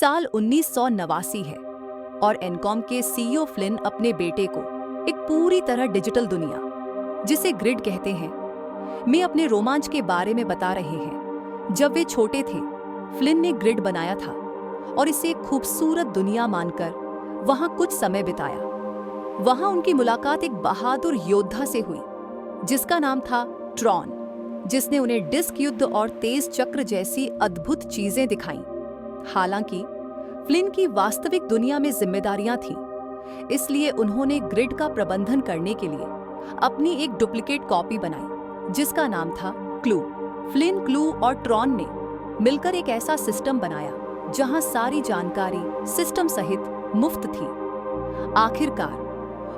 साल 1989 है और एनकॉम के सीईओ फ्लिन अपने बेटे को एक पूरी तरह डिजिटल दुनिया, जिसे ग्रिड कहते हैं, में अपने रोमांच के बारे में बता रहे हैं। जब वे छोटे थे, फ्लिन ने ग्रिड बनाया था और इसे एक खूबसूरत दुनिया मानकर वहां कुछ समय बिताया। वहां उनकी मुलाकात एक बहादुर योद्धा से हुई जिसका नाम था ट्रॉन, जिसने उन्हें डिस्क युद्ध और तेज चक्र जैसी अद्भुत चीजें दिखाईं। हालांकि फ्लिन की वास्तविक दुनिया में जिम्मेदारियां थीं, इसलिए उन्होंने ग्रिड का प्रबंधन करने के लिए अपनी एक डुप्लीकेट कॉपी बनाई जिसका नाम था क्लू। फ्लिन, क्लू और ट्रॉन ने मिलकर एक ऐसा सिस्टम बनाया जहां सारी जानकारी सिस्टम सहित मुफ्त थी। आखिरकार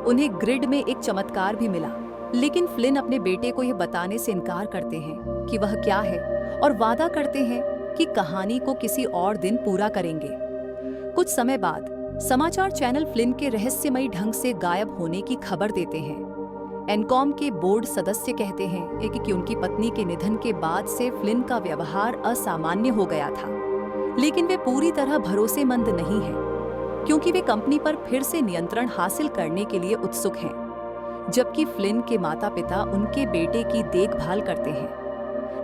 उन्हें ग्रिड में एक चमत्कार भी मिला, लेकिन फ्लिन अपने बेटे को यह बताने से इनकार करते हैं कि वह क्या है और वादा करते हैं कि कहानी को किसी और दिन पूरा करेंगे। कुछ समय बाद समाचार चैनल फ्लिन के रहस्यमयी ढंग से गायब होने की खबर देते हैं। एनकॉम के बोर्ड सदस्य कहते हैं कि उनकी पत्नी के निधन के बाद से फ्लिन का व्यवहार असामान्य हो गया था, लेकिन वे पूरी तरह भरोसेमंद नहीं हैं, क्योंकि वे कंपनी पर फिर से नियंत्रण हासिल करने के लिए उत्सुक हैं, जबकि फ्लिन के माता-पिता उनके बेटे की देखभाल करते हैं।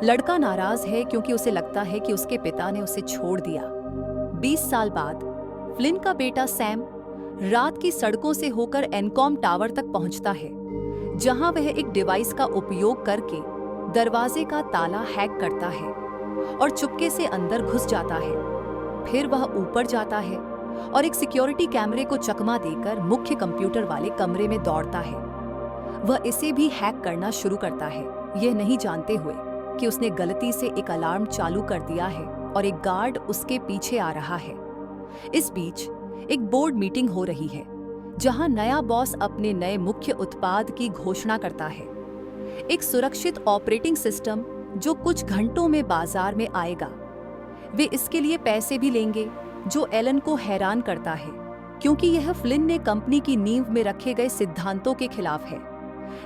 लड़का नाराज है क्योंकि उसे लगता है कि उसके पिता ने उसे छोड़ दिया। 20 साल बाद फ्लिन का बेटा सैम रात की सड़कों से होकर एनकॉम टावर तक पहुंचता है, जहां वह एक डिवाइस का उपयोग करके दरवाजे का ताला हैक करता है और चुपके से अंदर घुस जाता है। फिर वह ऊपर जाता है और एक सिक्योरिटी कैमरे को चकमा देकर मुख्य कंप्यूटर वाले कमरे में दौड़ता है। वह इसे भी हैक करना शुरू करता है, यह नहीं जानते हुए कि उसने गलती से एक अलार्म चालू कर दिया है और एक गार्ड उसके पीछे आ रहा है। इस बीच एक बोर्ड मीटिंग हो रही है, जहां नया बॉस अपने नए मुख्य उत्पाद की घोषणा करता है, एक सुरक्षित ऑपरेटिंग सिस्टम जो कुछ घंटों में बाजार में आएगा। वे इसके लिए पैसे भी लेंगे, जो एलन को हैरान करता है, क्योंकि यह फ्लिन ने कंपनी की नींव में रखे गए सिद्धांतों के खिलाफ है।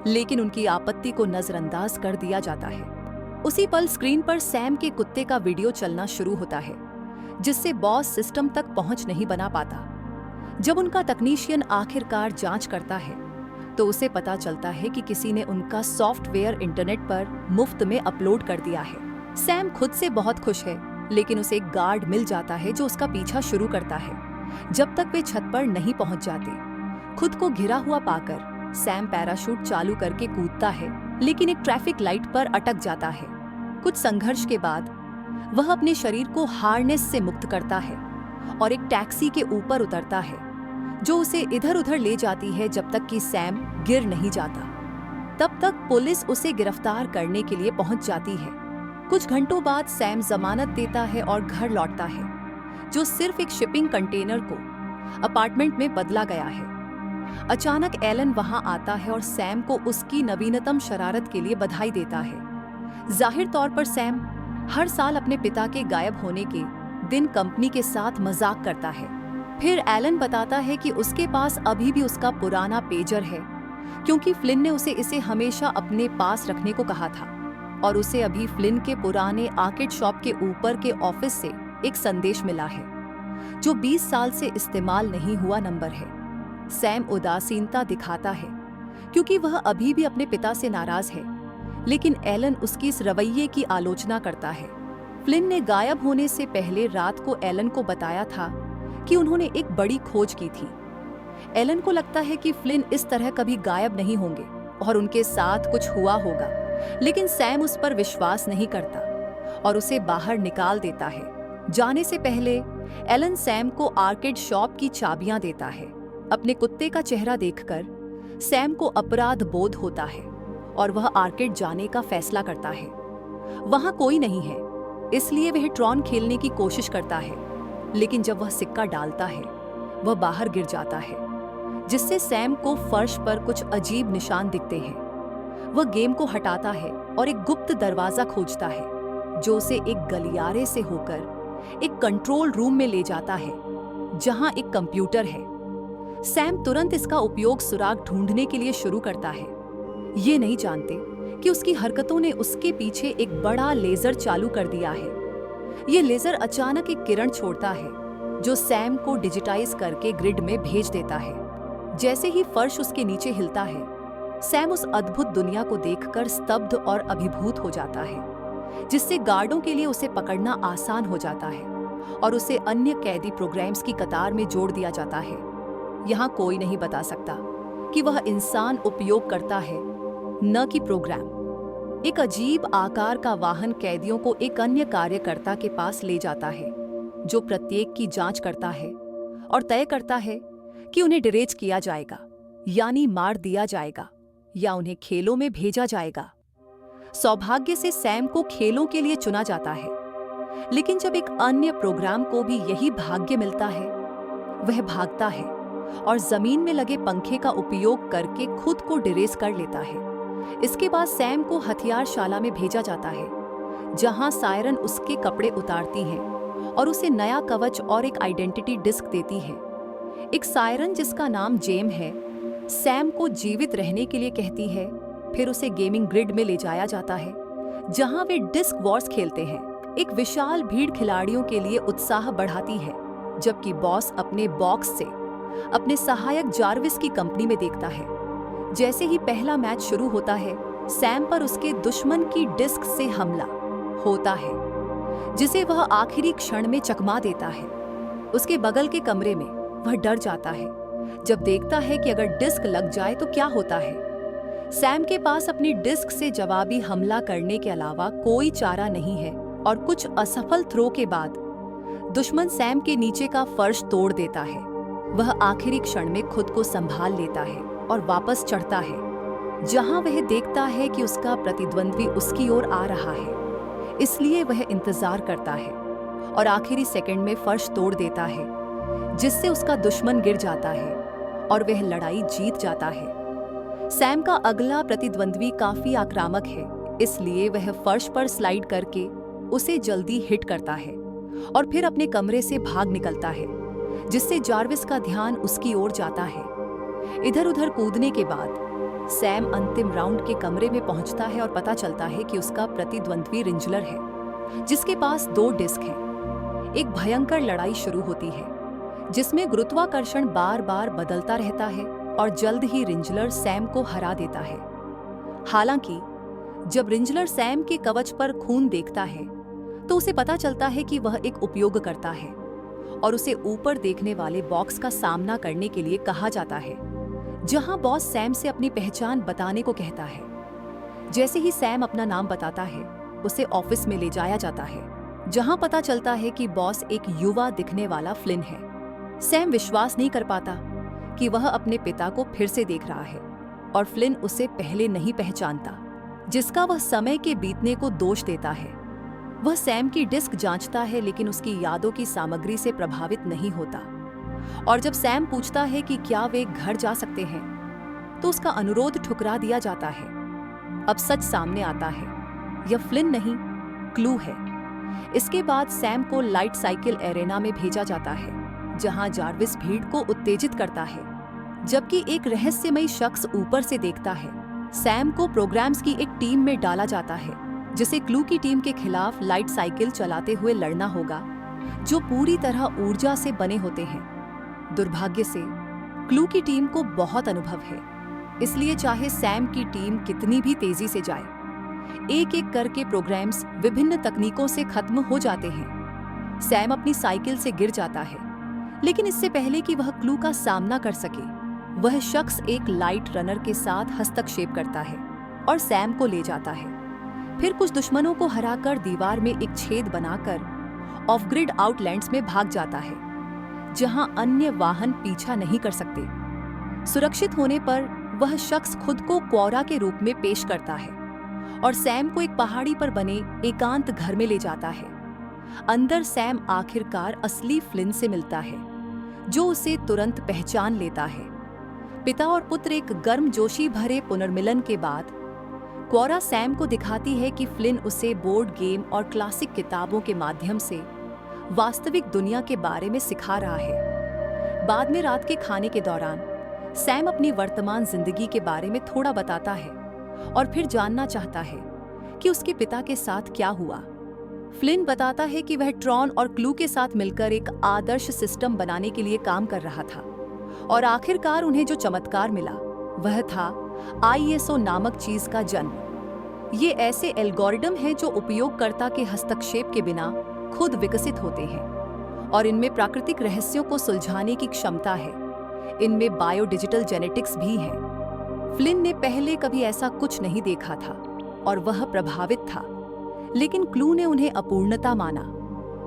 लेकिन उनकी आपत्ति को नजरअंदाज कर दिया जाता है। उसी पल स्क्रीन पर सैम के कुत्ते का वीडियो चलना शुरू होता है, जिससे बॉस सिस्टम तक पहुंच नहीं बना पाता। जब उनका तकनीशियन आखिरकार जांच करता है, तो उसे पता चलता है कि किसी ने उनका सॉफ्टवेयर इंटरनेट पर मुफ्त में अपलोड कर दिया है। सैम खुद से बहुत खुश है, लेकिन उसे एक गार्ड मिल जाता है जो उसका पीछा शुरू करता है जब तक वे छत पर नहीं पहुंच जाते। खुद को घिरा हुआ पाकर सैम पैराशूट चालू करके कूदता है, लेकिन एक ट्रैफिक लाइट पर अटक जाता है। कुछ संघर्ष के बाद वह अपने शरीर को हार्नेस से मुक्त करता है और एक टैक्सी के ऊपर उतरता है, जो उसे इधर उधर ले जाती है जब तक कि सैम गिर नहीं जाता। तब तक पुलिस उसे गिरफ्तार करने के लिए पहुंच जाती है। कुछ घंटों बाद सैम जमानत देता है और घर लौटता है, जो सिर्फ एक शिपिंग कंटेनर को अपार्टमेंट में बदला गया है। अचानक एलन वहां आता है और सैम को उसकी नवीनतम शरारत के लिए बधाई देता है। जाहिर तौर पर सैम हर साल अपने पिता के गायब होने के दिन कंपनी के साथ मजाक करता है। फिर एलन बताता है कि उसके पास अभी भी उसका पुराना पेजर है, क्योंकि फ्लिन ने उसे इसे हमेशा अपने पास रखने को कहा था, और उसे अभी फ्लिन के पुराने आर्केड शॉप के ऊपर के ऑफिस से एक संदेश मिला है, जो 20 साल से इस्तेमाल नहीं हुआ नंबर है। सैम उदासीनता दिखाता है क्योंकि वह अभी भी अपने पिता से नाराज है, लेकिन एलन उसकी इस रवैये की आलोचना करता है। फ्लिन ने गायब होने से पहले रात को एलन को बताया था कि उन्होंने एक बड़ी खोज की थी। एलन को लगता है कि फ्लिन इस तरह कभी गायब नहीं होंगे और उनके साथ कुछ हुआ होगा, लेकिन सैम उस पर विश्वास नहीं करता और उसे बाहर निकाल देता है। जाने से पहले एलन सैम को आर्केड शॉप की चाबियां देता है। अपने कुत्ते का चेहरा देखकर सैम को अपराध बोध होता है और वह आर्केड जाने का फैसला करता है। वहां कोई नहीं है, इसलिए वह ट्रॉन खेलने की कोशिश करता है, लेकिन जब वह सिक्का डालता है, वह बाहर गिर जाता है, जिससे सैम को फर्श पर कुछ अजीब निशान दिखते हैं। वह गेम को हटाता है और एक गुप्त दरवाजा खोजता है, जो उसे एक गलियारे से होकर एक कंट्रोल रूम में ले जाता है, जहां एक कंप्यूटर है। सैम तुरंत इसका उपयोग सुराग ढूंढने के लिए शुरू करता है, ये नहीं जानते कि उसकी हरकतों ने उसके पीछे एक बड़ा लेजर चालू कर दिया है। ये लेजर अचानक एक किरण छोड़ता है जो सैम को डिजिटाइज करके ग्रिड में भेज देता है। जैसे ही फर्श उसके नीचे हिलता है, सैम उस अद्भुत दुनिया को देखकर स्तब्ध और अभिभूत हो जाता है, जिससे गार्डों के लिए उसे पकड़ना आसान हो जाता है और उसे अन्य कैदी प्रोग्राम्स की कतार में जोड़ दिया जाता है। यहाँ कोई नहीं बता सकता कि वह इंसान उपयोग करता है, न कि प्रोग्राम। एक अजीब आकार का वाहन कैदियों को एक अन्य कार्यकर्ता के पास ले जाता है, जो प्रत्येक की जांच करता है और तय करता है कि उन्हें डिरेज किया जाएगा, यानी मार दिया जाएगा, या उन्हें खेलों में भेजा जाएगा। सौभाग्य से सैम को खेलों के लिए चुना जाता है, लेकिन जब एक अन्य प्रोग्राम को भी यही भाग्य मिलता है, वह भागता है और जमीन में लगे पंखे का उपयोग करके खुद को डिरेज कर लेता है। इसके बाद सैम को हथियारशाला में भेजा जाता है, जहां सायरन उसके कपड़े उतारती है और उसे नया कवच और एक आइडेंटिटी डिस्क देती है। एक सायरन जिसका नाम जेम है, सैम को जीवित रहने के लिए कहती है। फिर उसे गेमिंग ग्रिड में ले जाया जाता है, जहां वे डिस्क वॉर्स खेलते हैं। एक विशाल भीड़ खिलाड़ियों के लिए उत्साह बढ़ाती है, जबकि बॉस अपने बॉक्स से अपने सहायक जार्विस की कंपनी में देखता है। जैसे ही पहला मैच शुरू होता है, सैम पर उसके दुश्मन की डिस्क से हमला होता है, जिसे वह आखिरी क्षण में चकमा देता है। उसके बगल के कमरे में वह डर जाता है जब देखता है कि अगर डिस्क लग जाए तो क्या होता है। सैम के पास अपनी डिस्क से जवाबी हमला करने के अलावा कोई चारा नहीं है और कुछ असफल थ्रो के बाद दुश्मन सैम के नीचे का फर्श तोड़ देता है। वह आखिरी क्षण में खुद को संभाल लेता है और वापस चढ़ता है, जहां वह देखता है कि उसका प्रतिद्वंद्वी उसकी ओर आ रहा है। इसलिए वह इंतजार करता है और आखिरी सेकंड में फर्श तोड़ देता है, जिससे उसका दुश्मन गिर जाता है और वह लड़ाई जीत जाता है। सैम का अगला प्रतिद्वंद्वी काफी आक्रामक है, इसलिए वह फर्श पर स्लाइड करके उसे जल्दी हिट करता है और फिर अपने कमरे से भाग निकलता है, जिससे जार्विस का ध्यान उसकी ओर जाता है। इधर उधर कूदने के बाद सैम अंतिम राउंड के कमरे में पहुंचता है और पता चलता है कि उसका प्रतिद्वंद्वी रिंजलर है, जिसके पास 2 डिस्क हैं। एक भयंकर लड़ाई शुरू होती है, जिसमें गुरुत्वाकर्षण बार बार बदलता रहता है और जल्द ही रिंजलर सैम को हरा देता है। हालांकि जब रिंजलर सैम के कवच पर खून देखता है, तो उसे पता चलता है कि वह एक उपयोगकर्ता है और उसे ऊपर देखने वाले बॉक्स का सामना करने के लिए कहा जाता है, जहां बॉस सैम से अपनी पहचान बताने को कहता है। जैसे ही सैम अपना नाम बताता है, उसे ऑफिस में ले जाया जाता है, जहां पता चलता है कि बॉस एक युवा दिखने वाला फ्लिन है। सैम विश्वास नहीं कर पाता कि वह अपने पिता को फिर से देख रहा है और फ्लिन उसे पहले नहीं पहचानता, जिसका वह समय के बीतने को दोष देता है। वह सैम की डिस्क जांचता है, लेकिन उसकी यादों की सामग्री से प्रभावित नहीं होता। और जब सैम पूछता है कि क्या वे घर जा सकते हैं, तो उसका अनुरोध ठुकरा दिया जाता है। अब सच सामने आता है, यह फ्लिन नहीं, क्लू है। इसके बाद सैम को लाइट साइकिल एरेना में भेजा जाता है, जहां जार्विस भीड़ को उत्तेजित करता है, जबकि एक रहस्यमयी शख्स ऊपर से देखता है। सैम को प्रोग्राम्स की एक टीम में डाला जाता है, जिसे क्लू की टीम के खिलाफ लाइट साइकिल चलाते हुए लड़ना होगा, जो पूरी तरह ऊर्जा से बने होते हैं। दुर्भाग्य से क्लू की टीम को बहुत अनुभव है, इसलिए चाहे सैम की टीम कितनी भी तेजी से जाए, एक एक करके प्रोग्राम्स विभिन्न तकनीकों से खत्म हो जाते हैं। सैम अपनी साइकिल से गिर जाता है, लेकिन इससे पहले कि वह क्लू का सामना कर सके, वह शख्स एक लाइट रनर के साथ हस्तक्षेप करता है और सैम को ले जाता है। फिर कुछ दुश्मनों को हराकर दीवार में एक छेद बनाकर ऑफ ग्रिड आउटलैंड्स में भाग जाता है, जहां अन्य वाहन पीछा नहीं कर सकते। सुरक्षित होने पर वह शख्स खुद को क्वोरा के रूप में पेश करता है और सैम को एक पहाड़ी पर बने एकांत घर में ले जाता है। अंदर सैम आखिरकार असली फ्लिन से मिलता है, जो उसे तुरंत पहचान लेता है। पिता और पुत्र एक गर्मजोशी भरे पुनर्मिलन के बाद क्वोरा सैम को दिखाती है कि फ्लिन उसे बोर्ड गेम और क्लासिक किताबों के माध्यम से वास्तविक दुनिया के बारे में सिखा रहा है। बाद में रात के खाने के दौरान सैम अपनी वर्तमान जिंदगी के बारे में थोड़ा बताता है और फिर जानना चाहता है कि उसके पिता के साथ क्या हुआ। फ्लिन बताता है कि वह ट्रॉन और क्लू के साथ मिलकर एक आदर्श सिस्टम बनाने के लिए काम कर रहा था और आखिरकार उन्हें जो चमत्कार मिला वह था आईएसओ नामक चीज का जन्म। ये ऐसे एल्गोरिदम हैं जो उपयोगकर्ता के हस्तक्षेप के बिना खुद विकसित होते हैं और इनमें प्राकृतिक रहस्यों को सुलझाने की क्षमता है। इनमें बायोडिजिटल जेनेटिक्स भी है। फ्लिन ने पहले कभी ऐसा कुछ नहीं देखा था और वह प्रभावित था, लेकिन क्लू ने उन्हें अपूर्णता माना।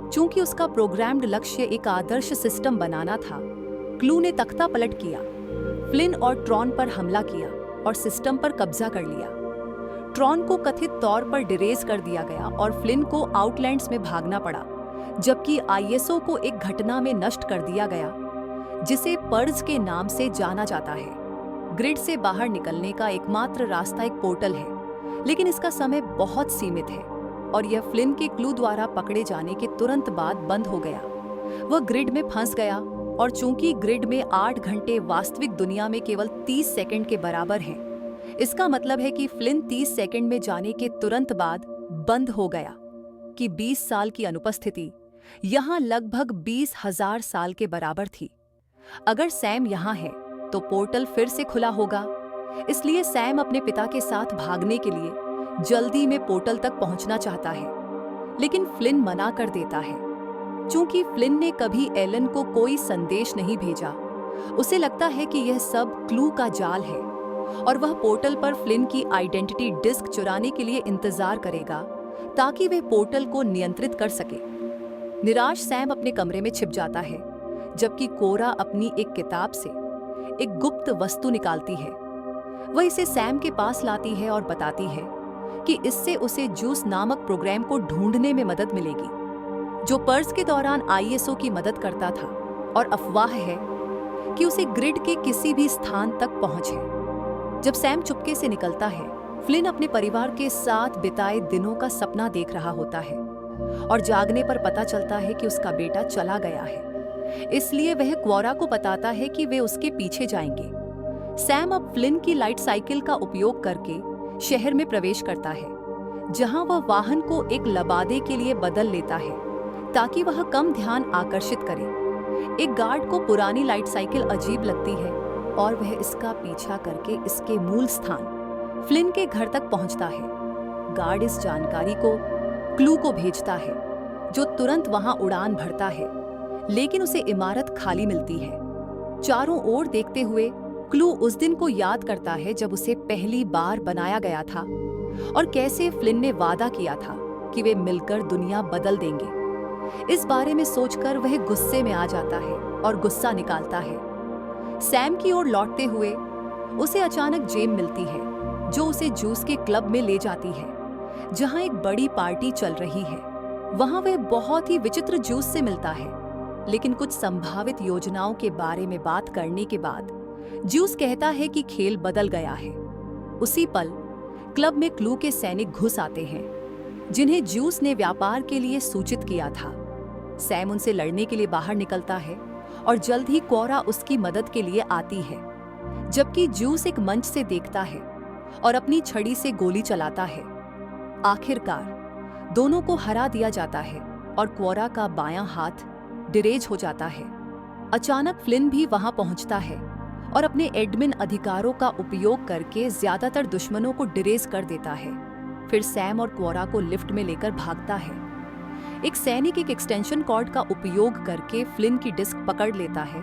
चूंकि उसका प्रोग्राम्ड लक्ष्य एक आदर्श सिस्टम बनाना था, क्लू ने तख्ता पलट किया, फ्लिन और ट्रॉन पर हमला किया और सिस्टम पर कब्जा कर लिया। ट्रॉन को कथित तौर पर डिरेज कर दिया गया और फ्लिन को आउटलैंड्स में भागना पड़ा, जबकि आईएसओ को एक घटना में नष्ट कर दिया गया जिसे पर्ज के नाम से जाना जाता है। ग्रिड से बाहर निकलने का एकमात्र रास्ता एक पोर्टल है, लेकिन इसका समय बहुत सीमित है और यह फ्लिन के क्लू द्वारा पकड़े जाने के तुरंत बाद बंद हो गया। वह ग्रिड में फंस गया और चूंकि ग्रिड में 8 घंटे वास्तविक दुनिया में केवल 30 सेकंड के बराबर हैं, इसका मतलब है कि फ्लिन 30 सेकंड में जाने के तुरंत बाद बंद हो गया कि 20 साल की अनुपस्थिति यहाँ लगभग 20,000 साल के बराबर थी। अगर सैम यहाँ है तो पोर्टल फिर से खुला होगा, इसलिए सैम अपने पिता के साथ भागने के लिए जल्दी में पोर्टल तक पहुंचना चाहता है, लेकिन फ्लिन मना कर देता है। चूंकि फ्लिन ने कभी एलन को कोई संदेश नहीं भेजा, उसे लगता है कि यह सब क्लू का जाल है और वह पोर्टल पर फ्लिन की आइडेंटिटी डिस्क चुराने के लिए इंतजार करेगा ताकि वह पोर्टल को नियंत्रित कर सके। निराश सैम अपने कमरे में छिप जाता है, जबकि कोरा अपनी एक किताब से एक गुप्त वस्तु निकालती है। वह इसे सैम के पास लाती है और बताती है कि इससे उसे जूस नामक प्रोग्राम को ढूंढने में मदद मिलेगी, जो पर्स के दौरान आईएसओ की मदद करता था, और अफवाह है कि उसे ग्रिड के किसी भी स्थान तक पहुंचे। जब सैम चुपके से निकलता है, फ्लिन अपने परिवार के साथ बिताए दिनों का सपना देख रहा होता है और जागने पर पता चलता है कि उसका बेटा चला गया है। इसलिए वह क्वोरा को बताता है कि वे उसके पीछे जाएंगे। सैम अब फ्लिन की लाइट साइकिल का उपयोग करके शहर में प्रवेश करता है, जहां वह वाहन को एक लबादे के लिए बदल लेता है ताकि वह कम ध्यान आकर्षित करे। एक गार्ड को पुरानी लाइट साइकिल अजीब लगती है और वह इसका पीछा करके इसके मूल स्थान फ्लिन के घर तक पहुंचता है। गार्ड इस जानकारी को क्लू को भेजता है, जो तुरंत वहां उड़ान भरता है, लेकिन उसे इमारत खाली मिलती है। चारों ओर देखते हुए क्लू उस दिन को याद करता है जब उसे पहली बार बनाया गया था और कैसे फ्लिन ने वादा किया था कि वे मिलकर दुनिया बदल देंगे। इस बारे में सोचकर वह गुस्से में आ जाता है और गुस्सा निकालता है। सैम की ओर लौटते हुए उसे अचानक जेम मिलती है, जो उसे जूस के क्लब में ले जाती है, जहां एक बड़ी पार्टी चल रही है। वहां वह बहुत ही विचित्र जूस से मिलता है, लेकिन कुछ संभावित योजनाओं के बारे में बात करने के बाद जूस कहता है कि खेल बदल गया है। उसी पल क्लब में क्लू के सैनिक घुस आते हैं, जिन्हें जूस ने व्यापार के लिए सूचित किया था। सैम उनसे लड़ने के लिए बाहर निकलता है और जल्द ही क्वोरा उसकी मदद के लिए आती है, जबकि जूस एक मंच से देखता है और अपनी छड़ी से गोली चलाता है। आखिरकार दोनों को हरा दिया जाता है और क्वोरा का बायां हाथ डिरेज हो जाता है। अचानक फ्लिन भी वहां पहुंचता है और अपने एडमिन अधिकारों का उपयोग करके ज्यादातर दुश्मनों को डिरेज कर देता है। फिर सैम और क्वोरा को लिफ्ट में लेकर भागता है। एक सैनिक एक एक्सटेंशन कॉर्ड का उपयोग करके फ्लिन की डिस्क पकड़ लेता है,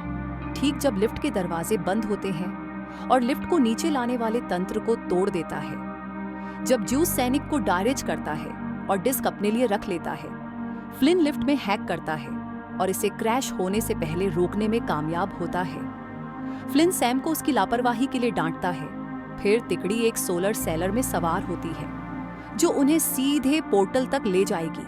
ठीक जब लिफ्ट के दरवाजे बंद होते हैं, और लिफ्ट को नीचे लाने वाले तंत्र को तोड़ देता है। जब जूस सैनिक को डायरेज करता है और डिस्क अपने लिए रख लेता है, फ्लिन लिफ्ट में हैक करता है और इसे क्रैश होने से पहले रोकने में कामयाब होता है। फ्लिन सैम को उसकी लापरवाही के लिए डांटता है। फिर तिकड़ी एक सोलर सेलर में सवार होती है, जो उन्हें सीधे पोर्टल तक ले जाएगी।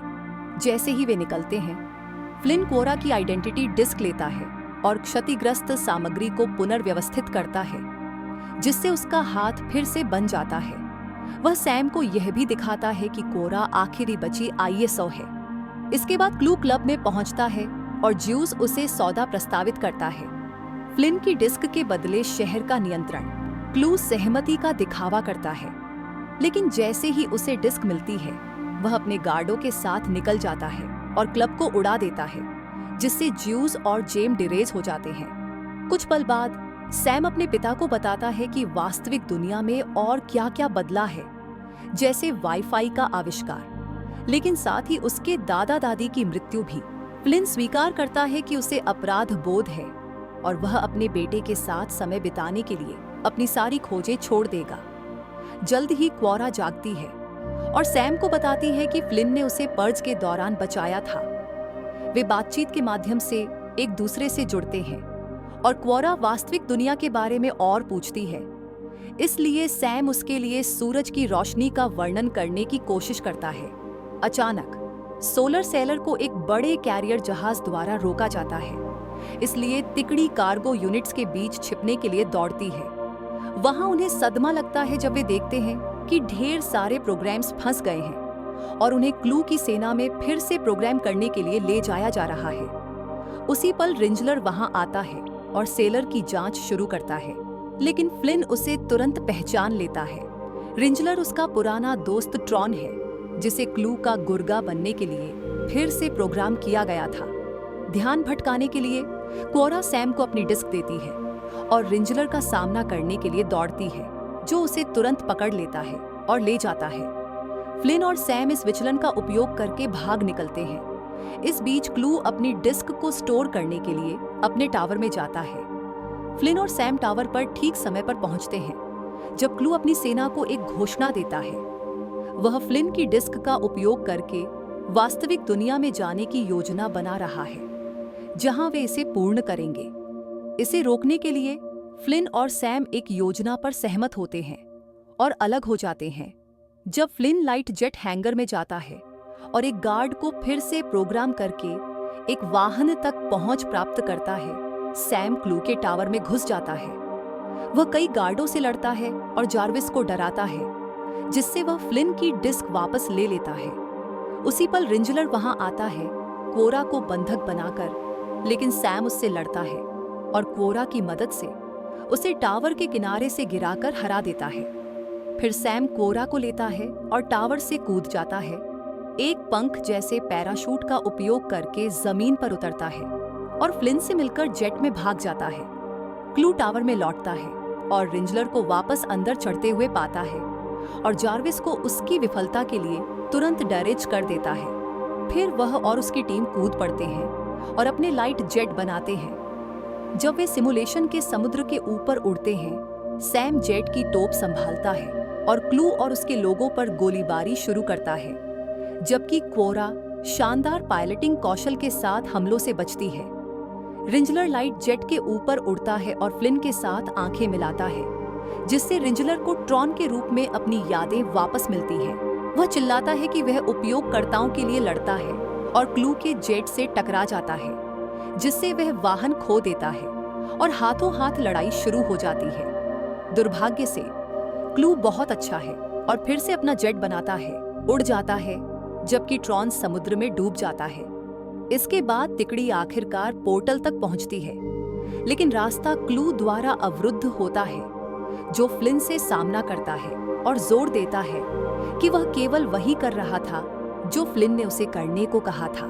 जैसे ही वे निकलते हैं, फ्लिन क्वोरा की आइडेंटिटी डिस्क लेता है और क्षतिग्रस्त सामग्री को पुनर्व्यवस्थित करता है, जिससे उसका हाथ फिर से बन जाता है। वह सैम को यह भी दिखाता है कि क्वोरा आखिरी बची आईएसओ है। इसके बाद क्लू क्लब में पहुंचता है और ज्यूस उसे सौदा प्रस्तावित करता है, फ्लिन की डिस्क के बदले शहर का नियंत्रण। क्लू सहमति का दिखावा करता है, लेकिन जैसे ही उसे डिस्क मिलती है, वह अपने गार्डों के साथ निकल जाता है और क्लब को उड़ा देता है, जिससे ज्यूस और जेम डिरेज हो जाते हैं। कुछ पल बाद सैम अपने पिता को बताता है कि वास्तविक दुनिया में और क्या-क्या बदला है, जैसे वाईफाई का आविष्कार, लेकिन साथ ही उसके दादा दादी की मृत्यु भी। फ्लिन स्वीकार करता है कि उसे अपराध बोध है और वह अपने बेटे के साथ समय बिताने के लिए अपनी सारी खोजें छोड़ देगा। जल्द ही क्वोरा जागती है और सैम को बताती है कि फ्लिन ने उसे पर्ज के दौरान बचाया था। वे बातचीत के माध्यम से एक दूसरे से जुड़ते हैं और क्वोरा वास्तविक दुनिया के बारे में और पूछती है। इसलिए सैम उसके लिए सूरज की रोशनी का वर्णन करने की कोशिश करता है। अचानक सोलर सेलर को एक बड़े कैरियर जहाज द्वारा रोका जाता है, इसलिए तिकड़ी कार्गो यूनिट्स के बीच छिपने के लिए दौड़ती है। वहां उन्हें सदमा लगता है जब वे देखते हैं कि ढेर सारे प्रोग्राम्स फंस गए हैं और उन्हें क्लू की सेना में फिर से प्रोग्राम करने के लिए ले जाया जा रहा है। उसी पल रिंजलर वहां आता है और सेलर की जांच शुरू करता है, लेकिन फ्लिन उसे तुरंत पहचान लेता है। रिंजलर उसका पुराना दोस्त ट्रॉन है, जिसे क्लू का गुर्गा बनने के लिए फिर से प्रोग्राम किया गया था। ध्यान भटकाने के लिए क्वोरा सैम को अपनी डिस्क देती है और रिंजलर का सामना करने के लिए दौड़ती है, जो उसे तुरंत पकड़ लेता है और ले जाता है। फ्लिन और सैम इस विचलन का उपयोग करके भाग निकलते हैं। इस बीच क्लू अपनी डिस्क को स्टोर करने के लिए अपने टावर में जाता है। फ्लिन और सैम टावर पर ठीक समय पर पहुंचते हैं जब क्लू अपनी सेना को एक घोषणा देता है। वह फ्लिन की डिस्क का उपयोग करके वास्तविक दुनिया में जाने की योजना बना रहा है, जहां वे इसे पूर्ण करेंगे। इसे रोकने के लिए फ्लिन और सैम एक योजना पर सहमत होते हैं और अलग हो जाते हैं। जब फ्लिन लाइट जेट हैंगर में जाता है और एक गार्ड को फिर से प्रोग्राम करके एक वाहन तक पहुंच प्राप्त करता है, सैम क्लू के टावर में घुस जाता है। वह कई गार्डों से लड़ता है और जार्विस को डराता है, जिससे वह फ्लिन की डिस्क वापस ले लेता है। उसी पल रिंजलर वहां आता है, क्वोरा को बंधक बनाकर, लेकिन सैम उससे लड़ता है और क्वोरा की मदद से उसे टावर के किनारे से गिराकर हरा देता है। फिर सैम क्वोरा को लेता है और टावर से कूद जाता है, एक पंख जैसे पैराशूट का उपयोग करके जमीन पर उतरता है और फ्लिन से मिलकर जेट में भाग जाता है। क्लू टावर में लौटता है और रिंजलर को वापस अंदर चढ़ते हुए पाता है और जार्विस को उसकी विफलता के लिए तुरंत डैरेज कर देता है। फिर वह और उसकी टीम कूद पड़ते हैं और अपने लाइट जेट बनाते हैं। जब वे सिमुलेशन के समुद्र के ऊपर उड़ते हैं, सैम जेट की तोप संभालता है और क्लू और उसके लोगों पर गोलीबारी शुरू करता है, जबकि क्वोरा शानदार पायलटिंग कौशल के साथ हमलों से बचती है। रिंजलर लाइट जेट के ऊपर उड़ता है और फ्लिन के साथ आंखें मिलाता है, जिससे रिंजलर को ट्रॉन के रूप में अपनी यादें वापस मिलती हैं। वह चिल्लाता है कि वह उपयोगकर्ताओं के लिए लड़ता है और क्लू के जेट से टकरा जाता है, जिससे वह वाहन खो देता है और हाथों हाथ लड़ाई शुरू हो जाती है। दुर्भाग्य से क्लू बहुत अच्छा है और फिर से अपना जेट बनाता है, उड़ जाता है, जबकि ट्रॉन समुद्र में डूब जाता है। इसके बाद तिकड़ी आखिरकार पोर्टल तक पहुंचती है, लेकिन रास्ता क्लू द्वारा अवरुद्ध होता है, जो फ्लिन से सामना करता है और जोर देता है कि वह केवल वही कर रहा था जो फ्लिन ने उसे करने को कहा था।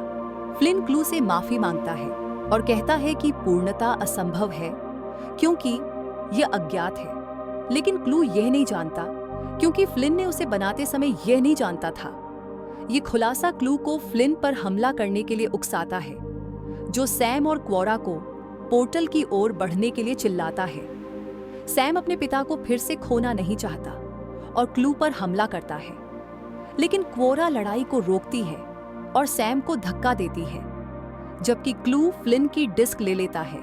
फ्लिन क्लू से माफी मांगता है और कहता है कि पूर्णता असंभव है क्योंकि यह अज्ञात है, लेकिन क्लू यह नहीं जानता क्योंकि फ्लिन ने उसे बनाते समय यह नहीं जानता था। ये खुलासा क्लू को फ्लिन पर हमला करने के लिए उकसाता है, जो सैम और क्वोरा को पोर्टल की ओर बढ़ने के लिए चिल्लाता है। सैम अपने पिता को फिर से खोना नहीं चाहता और क्लू पर हमला करता है, लेकिन क्वोरा लड़ाई को रोकती है और सैम को धक्का देती है, जबकि क्लू फ्लिन की डिस्क ले लेता है।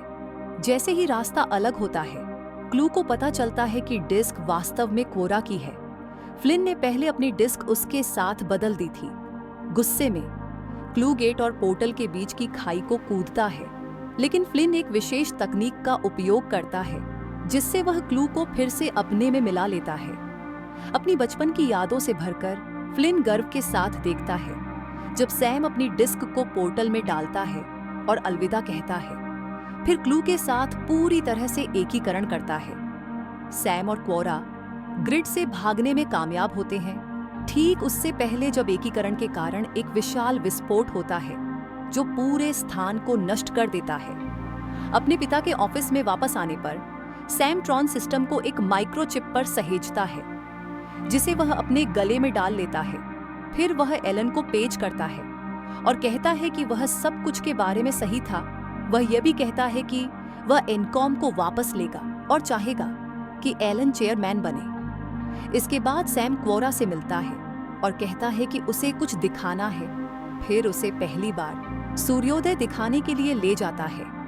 जैसे ही रास्ता अलग होता है, क्लू को पता चलता है कि डिस्क वास्तव में क्वोरा की है। फ्लिन ने पहले अपनी डिस्क उसके साथ बदल दी थी। गुस्से में क्लू गेट और पोर्टल के बीच की खाई को कूदता है, लेकिन फ्लिन एक विशेष तकनीक का उपयोग करता है, जिससे वह क्लू को फिर से अपने में मिला लेता है। अपनी बचपन की यादों से भरकर फ्लिन गर्व के साथ देखता है जब सैम अपनी डिस्क को पोर्टल में डालता है और अलविदा कहता है, फिर क्लू के साथ पूरी तरह से एकीकरण करता है। सैम और क्वोरा ग्रिड से भागने में कामयाब होते हैं ठीक उससे पहले जब एकीकरण के कारण एक विशाल विस्फोट होता है जो पूरे स्थान को नष्ट कर देता है। अपने पिता के ऑफिस में वापस आने पर सैम ट्रॉन सिस्टम को एक माइक्रोचिप पर सहेजता है जिसे वह अपने गले में डाल लेता है। फिर वह एलन को पेश करता है और कहता है कि वह सब कुछ के बारे में सही था। वह यह भी कहता है कि वह एनकॉम को वापस लेगा और चाहेगा कि एलन चेयरमैन बने। इसके बाद सैम क्वोरा से मिलता है और कहता है कि उसे कुछ दिखाना है। फिर उसे पहली बार सूर्योदय दिखाने के लिए ले जाता है